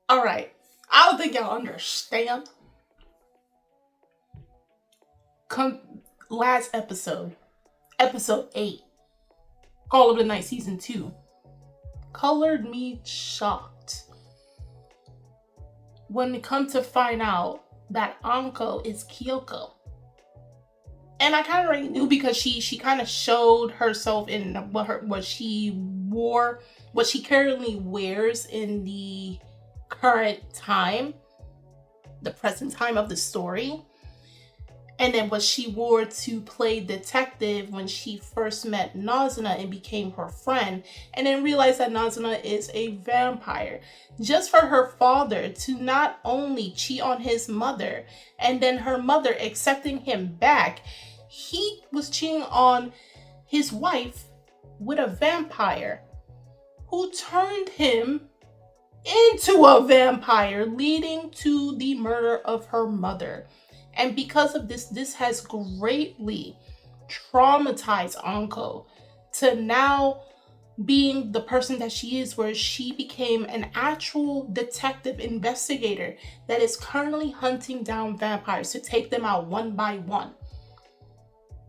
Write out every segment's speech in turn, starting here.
All right. I don't think y'all understand. Come last episode, episode 8, Call of the Night season 2, colored me shocked when it come to find out that Anko is Kyoko. And I kind of already knew because she kind of showed herself in what she wore, what she currently wears in the current time, the present time of the story. And then what she wore to play detective when she first met Nazuna and became her friend, and then realized that Nazuna is a vampire. Just for her father to not only cheat on his mother, and then her mother accepting him back, he was cheating on his wife with a vampire who turned him into a vampire, leading to the murder of her mother. And because of this, this has greatly traumatized Anko to now being the person that she is, where she became an actual detective investigator that is currently hunting down vampires to take them out one by one.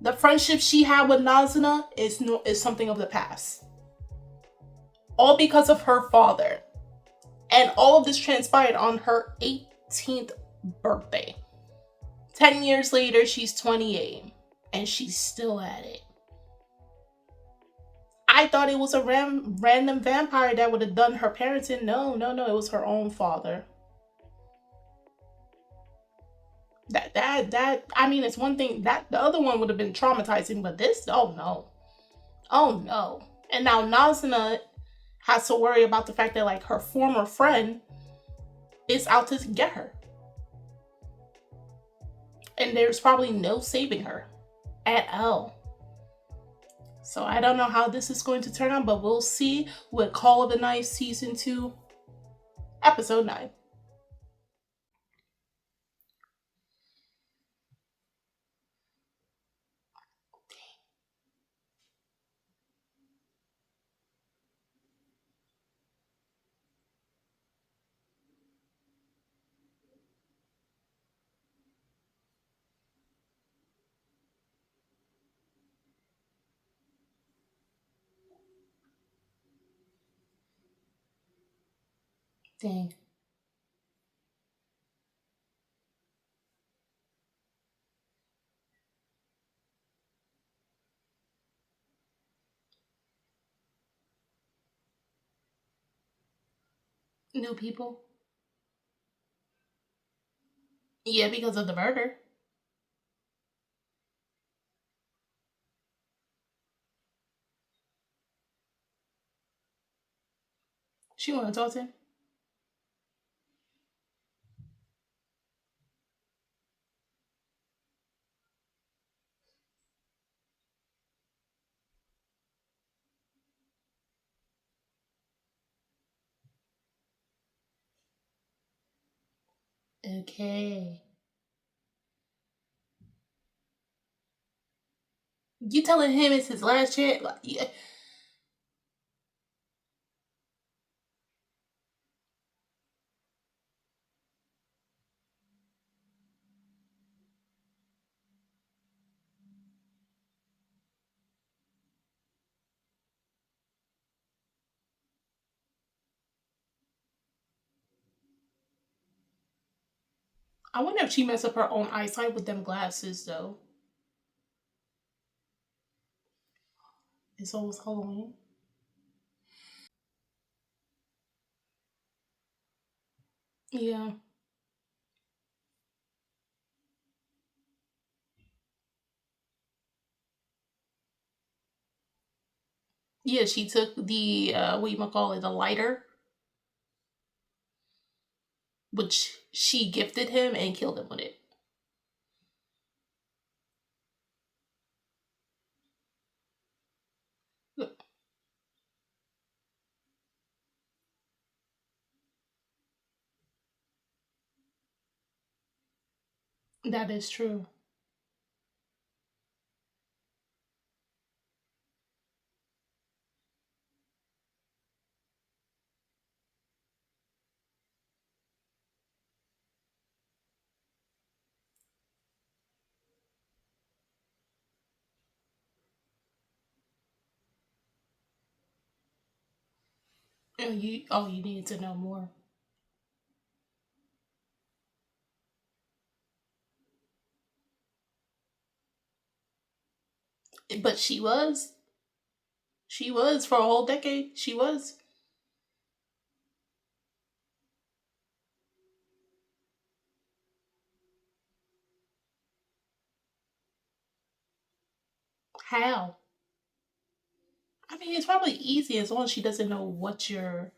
The friendship she had with Nazuna is something of the past. All because of her father. And all of this transpired on her 18th birthday. 10 years later, she's 28, and she's still at it. I thought it was a random vampire that would have done her parents in. No, it was her own father. I mean, it's one thing, that the other one would have been traumatizing, but this, oh no. Oh no. And now Nazuna has to worry about the fact that, like, her former friend is out to get her. And there's probably no saving her at all. So I don't know how this is going to turn out, but we'll see with Call of the Night season 2, episode 9. Dang. New people? Yeah, because of the murder. She want to talk to him? Okay. You telling him it's his last chance? Like, yeah. I wonder if she messed up her own eyesight with them glasses, though. It's always Halloween. Yeah. Yeah, she took the, what you might call it, a lighter, which she gifted him and killed him with it. That is true. You need to know more. But she was for a whole decade. She was. How? I mean, it's probably easy as long as she doesn't know what your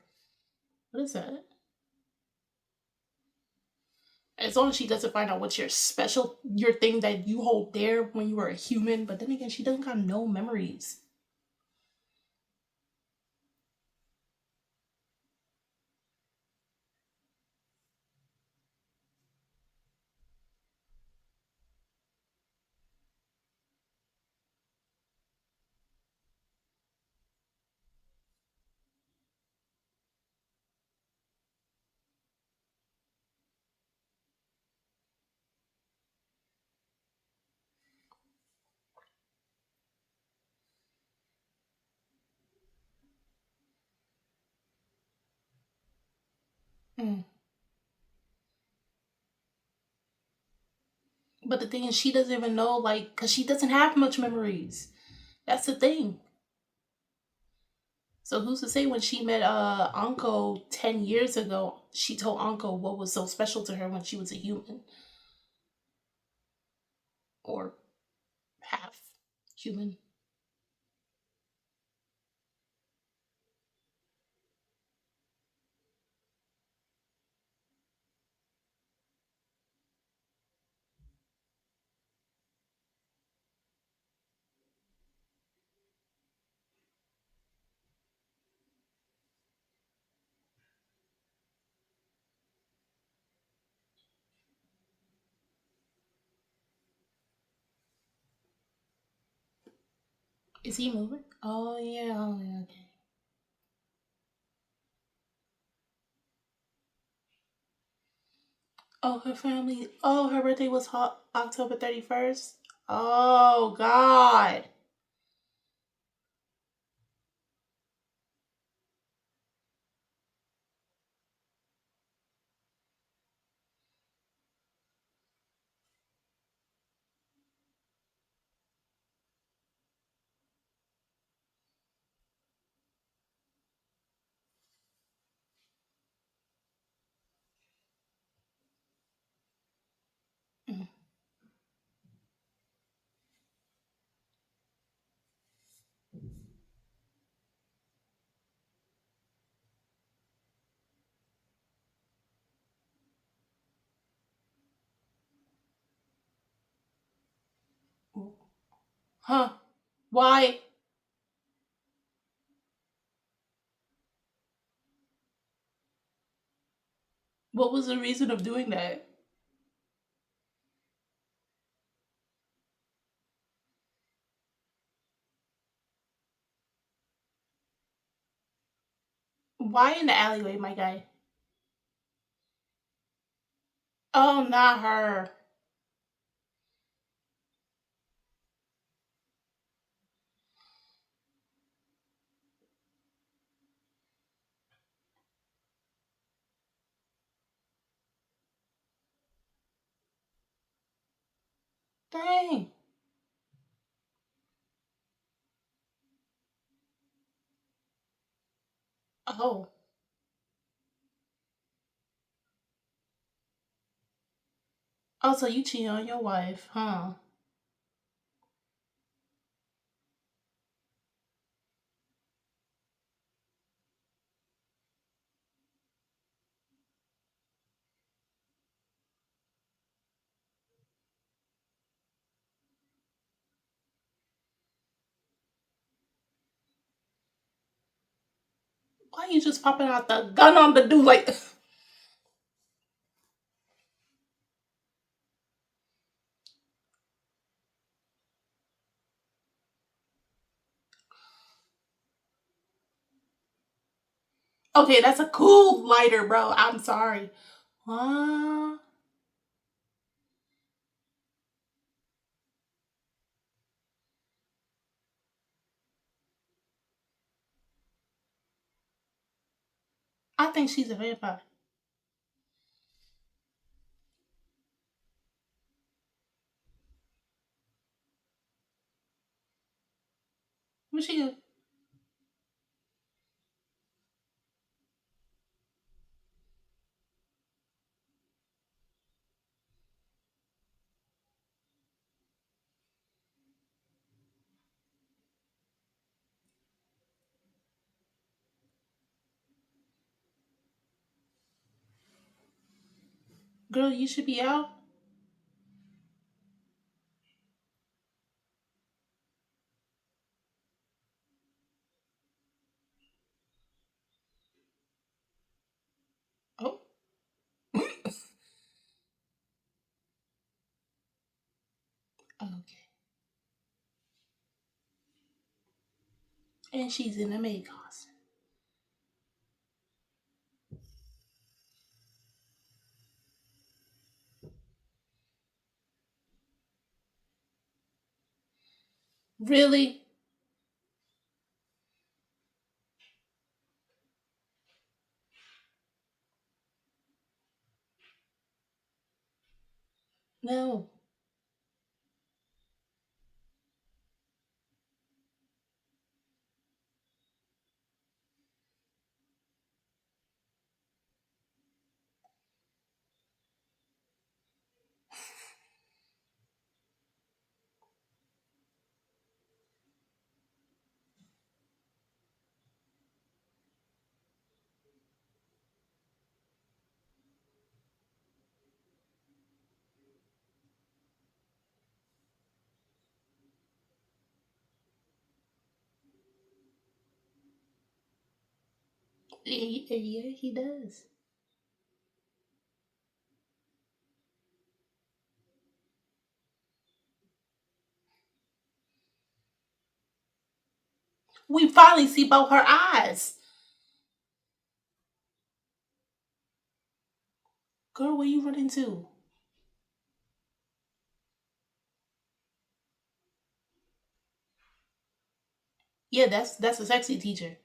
what is that? As long as she doesn't find out what's your special your thing that you hold dear when you were a human. But then again, she doesn't got no memories. Mm. But the thing is, she doesn't even know, like, because she doesn't have much memories. That's the thing. So who's to say when she met Anko 10 years ago, she told Anko what was so special to her when she was a human or half human. Is he moving? Oh yeah, okay. Oh, her family. Oh, her birthday was October 31st. Oh God. Mm. Huh? Why? What was the reason of doing that? Why in the alleyway, my guy? Oh, not her. Dang. Oh. Oh, so you cheating on your wife, huh? Why you just popping out the gun on the dude like? Okay, that's a cool lighter, bro. I'm sorry. Huh? I think she's a vampire. What she do? Girl, you should be out. Oh, okay. And she's in a maid costume. Really? No. Yeah, he does. We finally see both her eyes. Girl, where you running to? Yeah, that's a sexy teacher.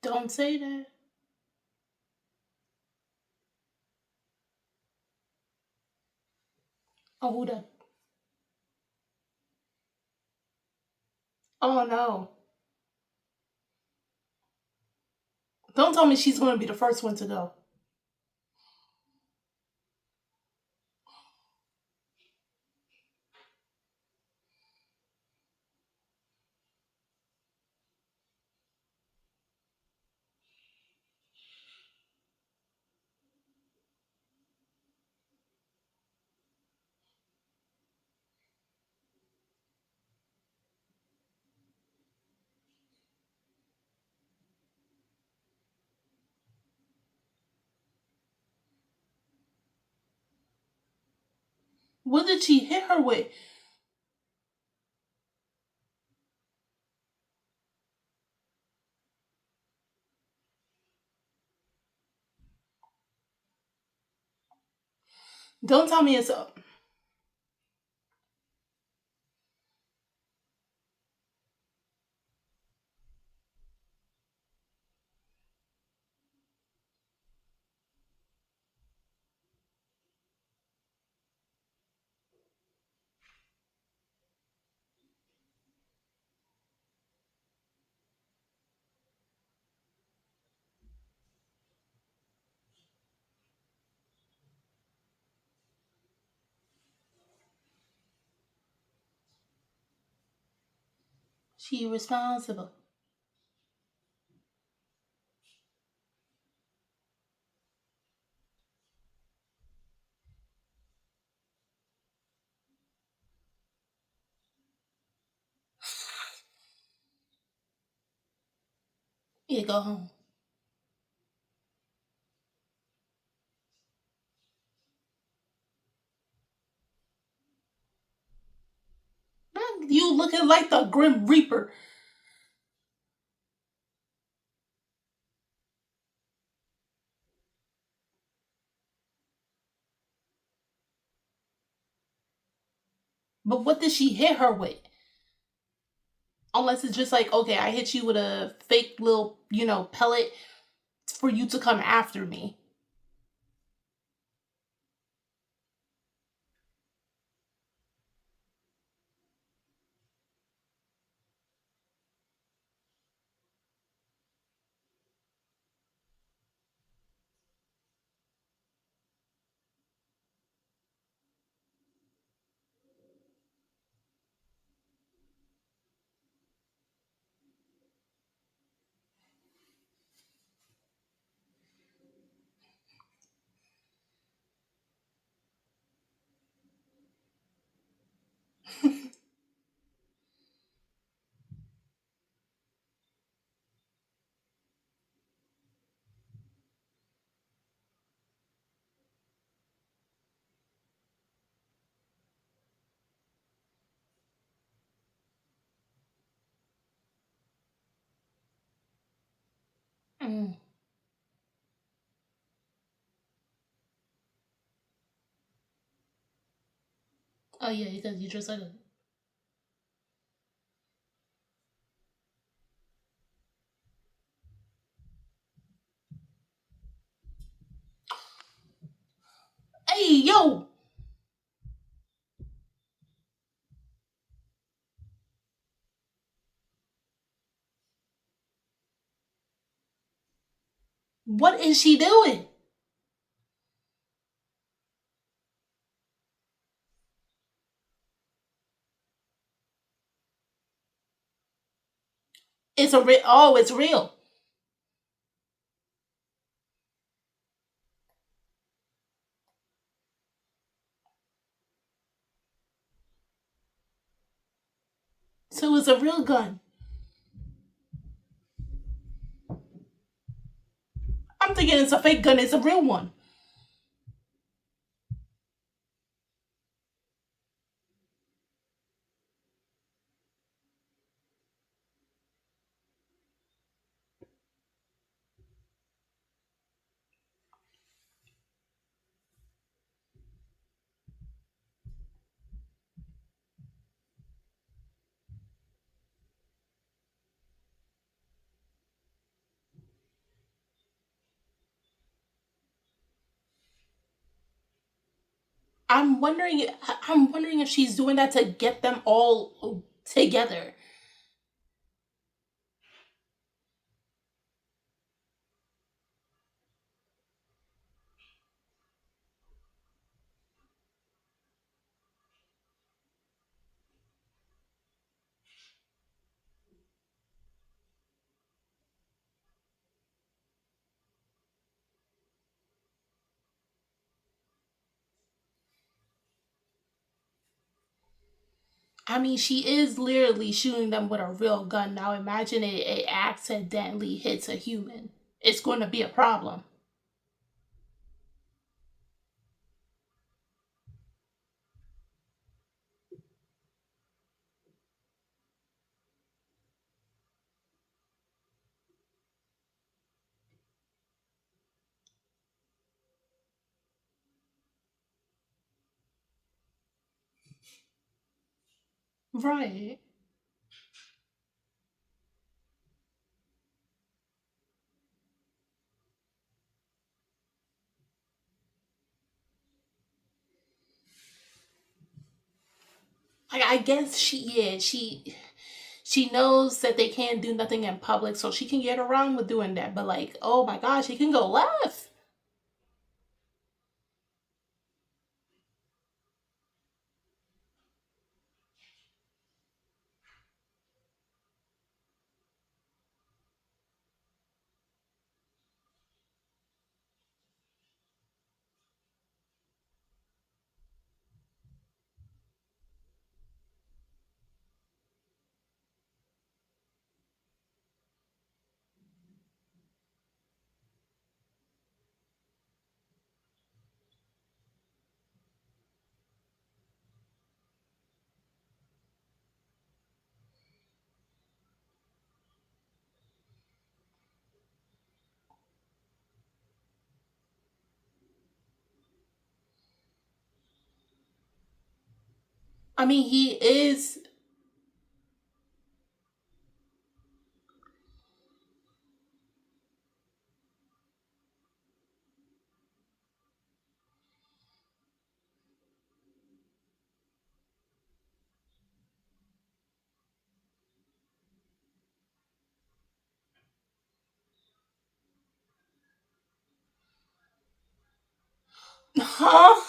Don't say that. Oh, who that? Oh no. Don't tell me she's gonna be the first one to go. What did she hit her with? Don't tell me it's up. She responsible. Yeah, go home. you looking like the Grim Reaper. But what did she hit her with? Unless it's just like, okay, I hit you with a fake little, pellet for you to come after me. Mm. Oh yeah, because you just said it. Hey yo, what is she doing? It's a real. Oh, it's real. So it's a real gun. I'm thinking it's a fake gun. It's a real one. I'm wondering. I'm wondering if she's doing that to get them all together. I mean, she is literally shooting them with a real gun. Now imagine it accidentally hits a human. It's going to be a problem. Right. I guess she knows that they can't do nothing in public, so she can get around with doing that. But like, oh my gosh, she can go left. I mean, he is. Huh?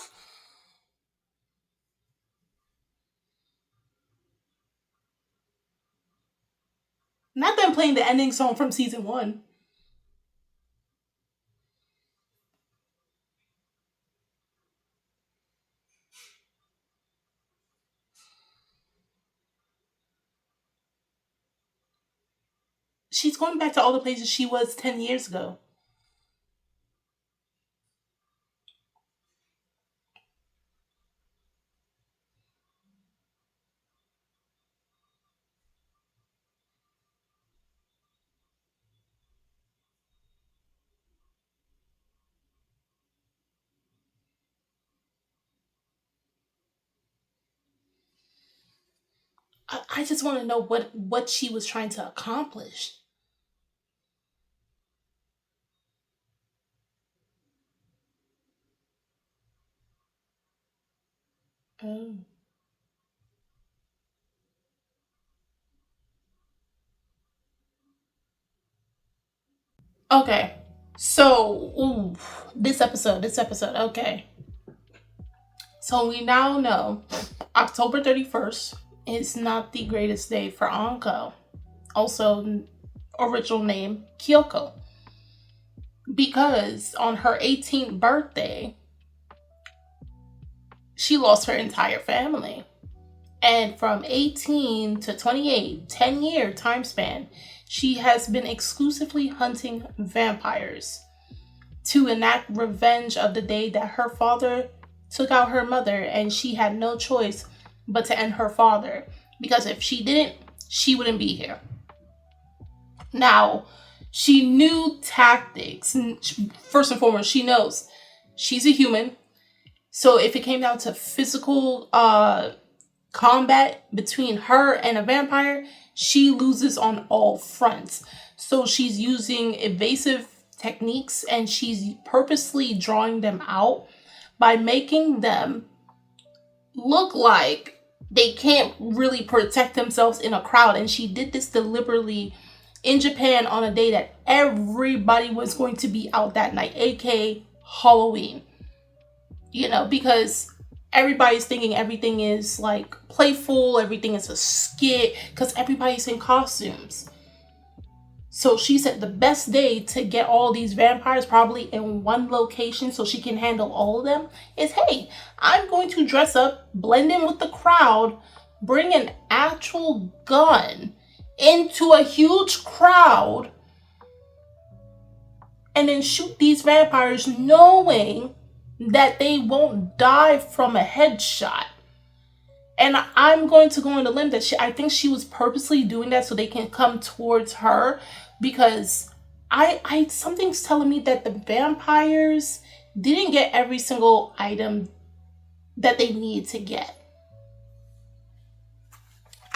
Not them playing the ending song from season one. She's going back to all the places she was 10 years ago. I just want to know what she was trying to accomplish. Oh. Okay. So, ooh, this episode, okay. So we now know October 31st is not the greatest day for Anko. Also, original name Kyoko. Because on her 18th birthday, she lost her entire family. And from 18 to 28, 10-year time span, she has been exclusively hunting vampires to enact revenge of the day that her father took out her mother, and she had no choice but to end her father. Because if she didn't, she wouldn't be here. Now, she knew tactics. First and foremost, she knows she's a human. So if it came down to physical combat between her and a vampire, she loses on all fronts. So she's using evasive techniques, and she's purposely drawing them out by making them look like they can't really protect themselves in a crowd. And she did this deliberately in Japan on a day that everybody was going to be out that night, aka Halloween. Because everybody's thinking everything is like playful, everything is a skit, because everybody's in costumes. So she said the best day to get all these vampires probably in one location so she can handle all of them is, hey, I'm going to dress up, blend in with the crowd, bring an actual gun into a huge crowd, and then shoot these vampires knowing that they won't die from a headshot. And I'm going to go on the limb that I think she was purposely doing that so they can come towards her, because I something's telling me that the vampires didn't get every single item that they need to get.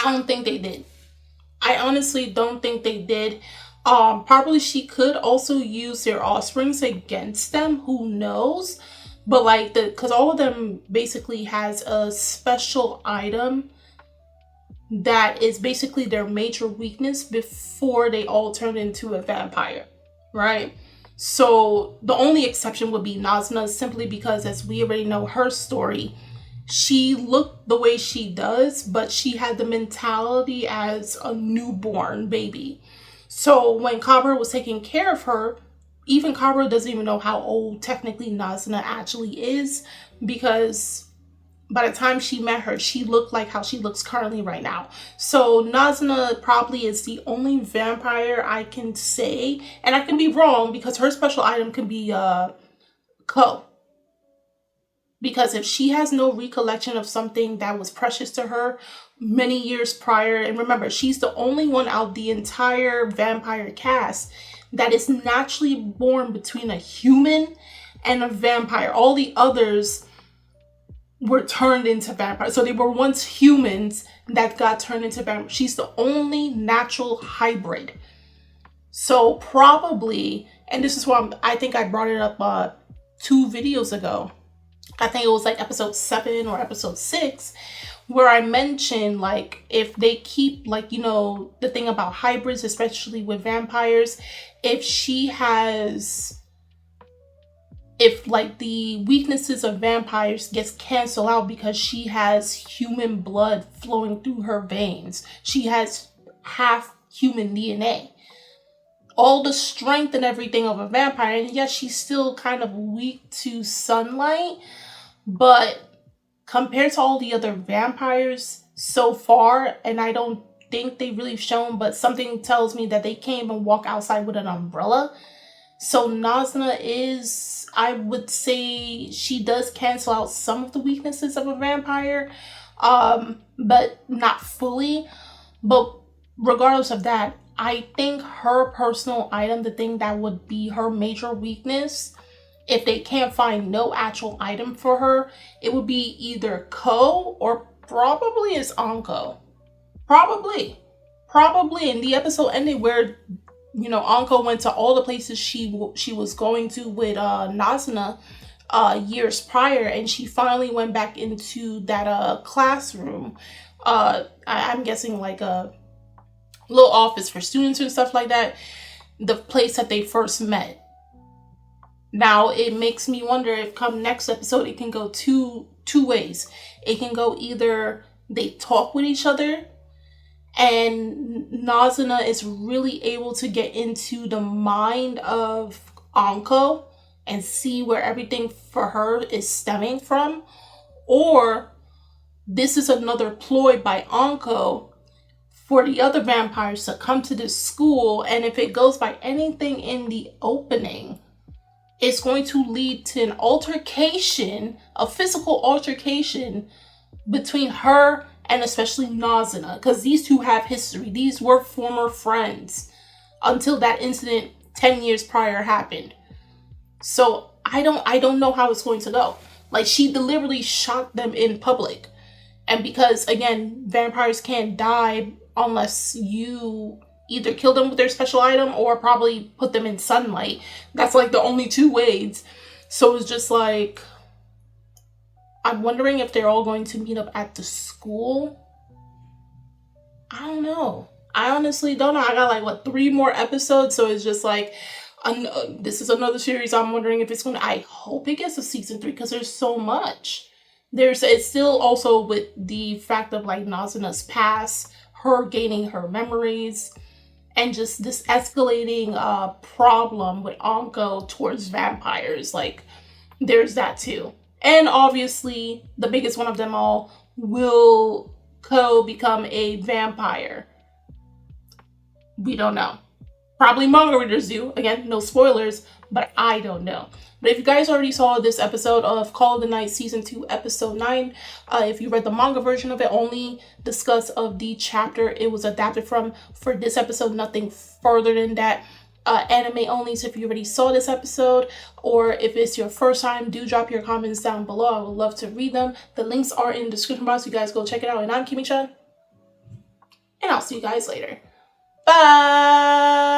I don't think they did. I honestly don't think they did. Probably she could also use their offsprings against them. Who knows? But because all of them basically has a special item that is basically their major weakness before they all turn into a vampire, right? So the only exception would be Nazna, simply because, as we already know her story, she looked the way she does, but she had the mentality as a newborn baby. So when Kabra was taking care of her, even Kabra doesn't even know how old technically Nazna actually is, because by the time she met her, she looked like how she looks currently right now. So Nazna probably is the only vampire I can say, and I can be wrong because her special item can be Ko. Because if she has no recollection of something that was precious to her many years prior, and remember, she's the only one out the entire vampire cast that is naturally born between a human and a vampire. All the others were turned into vampires. So they were once humans that got turned into vampires. She's the only natural hybrid. So probably, and this is why I think I brought it up 2 videos ago. I think it was like episode 7 or episode 6, where I mentioned, like, if they keep, like, you know, the thing about hybrids, especially with vampires, if like the weaknesses of vampires gets canceled out because she has human blood flowing through her veins, she has half human DNA, all the strength and everything of a vampire, and yes, she's still kind of weak to sunlight, but compared to all the other vampires so far, and I don't think they really shown, but something tells me that they can't even walk outside with an umbrella. So Nazna is, I would say, she does cancel out some of the weaknesses of a vampire, but not fully. But regardless of that, I think her personal item, the thing that would be her major weakness, if they can't find no actual item for her, it would be either Ko or probably is Anko. Probably. And the episode ended where, you know, Anko went to all the places she was going to with Nazna years prior, and she finally went back into that classroom. I'm guessing like a little office for students and stuff like that. The place that they first met. Now it makes me wonder if come next episode it can go two ways. It can go either they talk with each other and Nazuna is really able to get into the mind of Anko and see where everything for her is stemming from, or this is another ploy by Anko for the other vampires to come to this school, and if it goes by anything in the opening, it's going to lead to an altercation, a physical altercation between her and especially Nazuna, because these two have history. These were former friends until that incident 10 years prior happened. So I don't know how it's going to go. Like, she deliberately shot them in public. And because, again, vampires can't die unless you either kill them with their special item or probably put them in sunlight. That's like the only 2 ways. So it's just like, I'm wondering if they're all going to meet up at the school. I don't know. I honestly don't know. I got like 3 more episodes, so it's just like, this is another series. I'm wondering if it's gonna, I hope it gets to season 3 because there's so much. It's still also with the fact of like Nazuna's past, her gaining her memories, and just this escalating problem with Anko towards vampires. Like, there's that too. And obviously, the biggest one of them all, will Ko become a vampire? We don't know. Probably manga readers do. Again, no spoilers, but I don't know. But if you guys already saw this episode of Call of the Night Season 2, Episode 9, if you read the manga version of it, only discuss of the chapter it was adapted from. For this episode, nothing further than that. Anime only, so if you already saw this episode, or if it's your first time, do drop your comments down below. I would love to read them. The links are in the description box. You guys go check it out. And I'm Kimi-chan, and I'll see you guys later. Bye!